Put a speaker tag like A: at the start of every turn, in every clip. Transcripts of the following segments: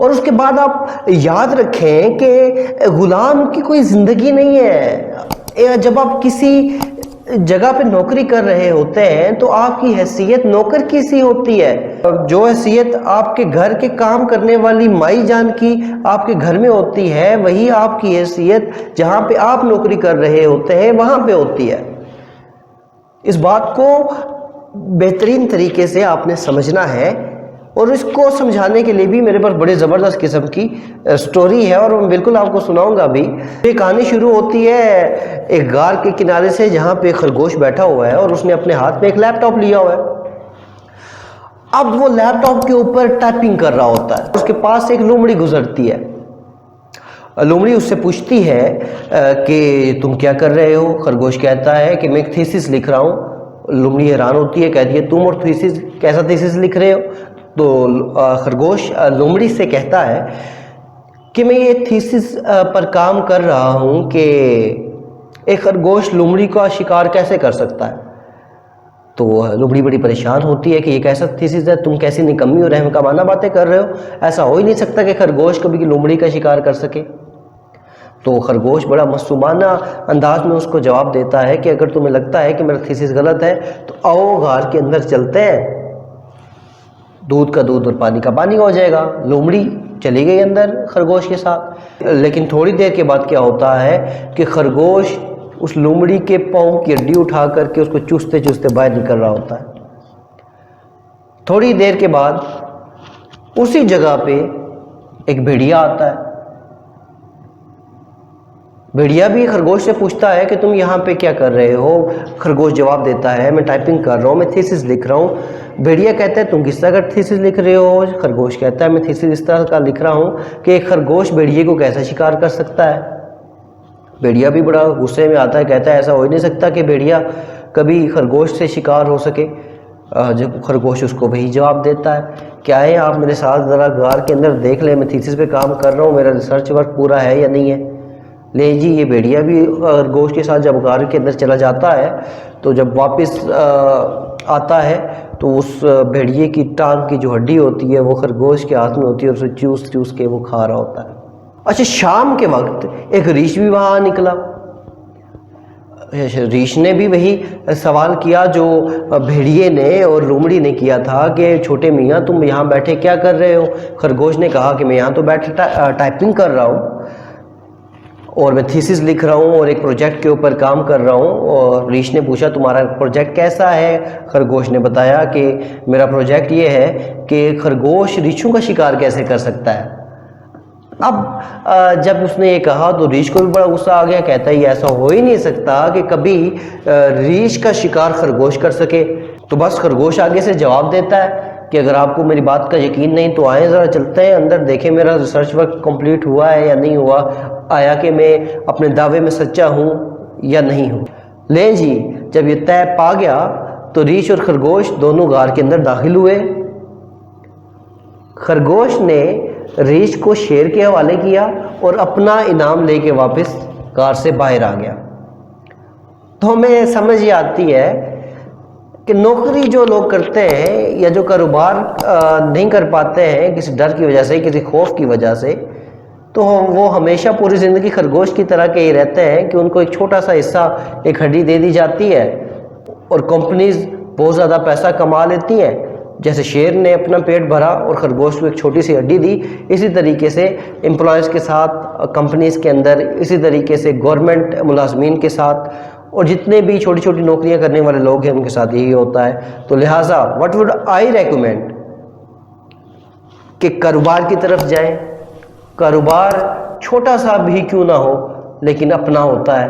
A: اور اس کے بعد آپ یاد رکھیں کہ غلام کی کوئی زندگی نہیں ہے. جب آپ کسی جگہ پہ نوکری کر رہے ہوتے ہیں تو آپ کی حیثیت نوکر کی سی ہوتی ہے. جو حیثیت آپ کے گھر کے کام کرنے والی مائی جان کی آپ کے گھر میں ہوتی ہے، وہی آپ کی حیثیت جہاں پہ آپ نوکری کر رہے ہوتے ہیں وہاں پہ ہوتی ہے. اس بات کو بہترین طریقے سے آپ نے سمجھنا ہے، اور اس کو سمجھانے کے لیے بھی میرے پاس بڑے زبردست قسم کی سٹوری ہے، اور میں بالکل آپ کو سناؤں گا بھی. یہ کہانی شروع ہوتی ہے ایک غار کے کنارے سے جہاں پہ خرگوش بیٹھا ہوا ہے اور اس نے اپنے ہاتھ میں ایک لیپ ٹاپ لیا ہوا ہے. اب وہ لیپ ٹاپ کے اوپر ٹائپنگ کر رہا ہوتا ہے. اس کے پاس ایک لومڑی گزرتی ہے. لومڑی اس سے پوچھتی ہے کہ تم کیا کر رہے ہو؟ خرگوش کہتا ہے کہ میں ایک تھیسس لکھ رہا ہوں. لومڑی حیران ہوتی ہے، کہتی ہے تم اور تھیسس کیسا تھیسس لکھ رہے ہو؟ تو خرگوش لومڑی سے کہتا ہے کہ میں یہ تھیسس پر کام کر رہا ہوں کہ ایک خرگوش لومڑی کا شکار کیسے کر سکتا ہے. تو لومڑی بڑی پریشان ہوتی ہے کہ یہ کیسا تھیسس ہے، تم کیسی نکمی اور رحم کمانہ باتیں کر رہے ہو، ایسا ہو ہی نہیں سکتا کہ خرگوش کبھی لومڑی کا شکار کر سکے. تو خرگوش بڑا معصومانہ انداز میں اس کو جواب دیتا ہے کہ اگر تمہیں لگتا ہے کہ میرا تھیسس غلط ہے تو آؤ غار کے اندر چلتے ہیں، دودھ کا دودھ اور پانی کا پانی ہو جائے گا. لومڑی چلی گئی اندر خرگوش کے ساتھ. لیکن تھوڑی دیر کے بعد کیا ہوتا ہے کہ خرگوش اس لومڑی کے پاؤں کی ہڈی اٹھا کر کے اس کو چوستے چوستے باہر نکل رہا ہوتا ہے. تھوڑی دیر کے بعد اسی جگہ پہ ایک بھیڑیا آتا ہے. بھیڑیا بھی خرگوش سے پوچھتا ہے کہ تم یہاں پہ کیا کر رہے ہو؟ خرگوش جواب دیتا ہے میں ٹائپنگ کر رہا ہوں، میں تھیسس لکھ رہا ہوں. بھیڑیا کہتا ہے تم کس طرح کا تھیسس لکھ رہے ہو؟ خرگوش کہتا ہے میں تھیسس اس طرح کا لکھ رہا ہوں کہ ایک خرگوش بھیڑیے کو کیسا شکار کر سکتا ہے. بھیڑیا بھی بڑا غصے میں آتا ہے، کہتا ہے ایسا ہو ہی نہیں سکتا کہ بھیڑیا کبھی خرگوش سے شکار ہو سکے. جب خرگوش اس کو وہی جواب دیتا ہے کیا ہے آپ میرے ساتھ ذرا غار کے اندر دیکھ لیں، میں تھیسس پہ کام کر رہا ہوں، میرا ریسرچ ورک پورا ہے یا نہیں ہے. لے جی یہ بھیڑیا بھی خرگوش کے ساتھ جب غار کے اندر چلا جاتا ہے تو جب واپس آتا ہے تو اس بھیڑیے کی ٹانگ کی جو ہڈی ہوتی ہے وہ خرگوش کے ہاتھ میں ہوتی ہے اور اسے چوس چوس کے وہ کھا رہا ہوتا ہے. اچھا شام کے وقت ایک ریچھ بھی وہاں نکلا. ریچھ نے بھی وہی سوال کیا جو بھیڑیے نے اور لومڑی نے کیا تھا کہ چھوٹے میاں تم یہاں بیٹھے کیا کر رہے ہو؟ خرگوش نے کہا کہ میں یہاں تو بیٹھے ٹائپنگ کر رہا ہوں اور میں تھیسس لکھ رہا ہوں اور ایک پروجیکٹ کے اوپر کام کر رہا ہوں. اور ریچھ نے پوچھا تمہارا پروجیکٹ کیسا ہے؟ خرگوش نے بتایا کہ میرا پروجیکٹ یہ ہے کہ خرگوش ریچھوں کا شکار کیسے کر سکتا ہے. اب جب اس نے یہ کہا تو ریچھ کو بھی بڑا غصہ آ گیا، کہتا ہے یہ ایسا ہو ہی نہیں سکتا کہ کبھی ریچھ کا شکار خرگوش کر سکے. تو بس خرگوش آگے سے جواب دیتا ہے کہ اگر آپ کو میری بات کا یقین نہیں تو آئیں ذرا چلتے ہیں اندر، دیکھیں میرا ریسرچ ورک کمپلیٹ ہوا ہے یا نہیں ہوا، آیا کہ میں اپنے دعوے میں سچا ہوں یا نہیں ہوں. لیں جی جب یہ طے پا گیا تو ریچھ اور خرگوش دونوں غار کے اندر داخل ہوئے. خرگوش نے ریچھ کو شیر کے حوالے کیا اور اپنا انعام لے کے واپس غار سے باہر آ گیا. تو ہمیں سمجھ یہ آتی ہے کہ نوکری جو لوگ کرتے ہیں یا جو کاروبار نہیں کر پاتے ہیں کسی ڈر کی وجہ سے، کسی خوف کی وجہ سے، تو وہ ہمیشہ پوری زندگی خرگوش کی طرح کے ہی رہتے ہیں کہ ان کو ایک چھوٹا سا حصہ ایک ہڈی دے دی جاتی ہے اور کمپنیز بہت زیادہ پیسہ کما لیتی ہیں. جیسے شیر نے اپنا پیٹ بھرا اور خرگوش کو ایک چھوٹی سی ہڈی دی، اسی طریقے سے امپلائز کے ساتھ کمپنیز کے اندر، اسی طریقے سے گورنمنٹ ملازمین کے ساتھ اور جتنے بھی چھوٹی چھوٹی نوکریاں کرنے والے لوگ ہیں ان کے ساتھ یہی ہوتا ہے. تو لہٰذا what would I recommend کہ کاروبار کی طرف جائیں. کاروبار چھوٹا سا بھی کیوں نہ ہو لیکن اپنا ہوتا ہے.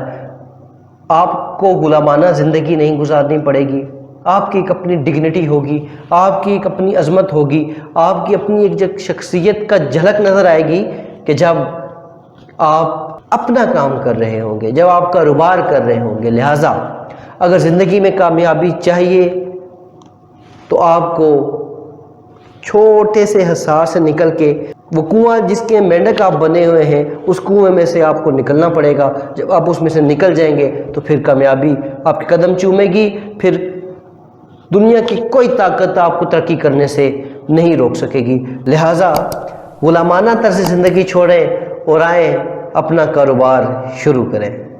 A: آپ کو غلامانہ زندگی نہیں گزارنی پڑے گی، آپ کی ایک اپنی ڈگنیٹی ہوگی، آپ کی ایک اپنی عظمت ہوگی، آپ کی اپنی ایک شخصیت کا جھلک نظر آئے گی کہ جب آپ اپنا کام کر رہے ہوں گے، جب آپ کاروبار کر رہے ہوں گے. لہٰذا اگر زندگی میں کامیابی چاہیے تو آپ کو چھوٹے سے حصار سے نکل کے وہ کنواں جس کے مینڈک آپ بنے ہوئے ہیں اس کنویں میں سے آپ کو نکلنا پڑے گا. جب آپ اس میں سے نکل جائیں گے تو پھر کامیابی آپ کے قدم چومے گی، پھر دنیا کی کوئی طاقت آپ کو ترقی کرنے سے نہیں روک سکے گی. لہٰذا غلامانہ طرز زندگی چھوڑیں اور آئیں اپنا کاروبار شروع کریں۔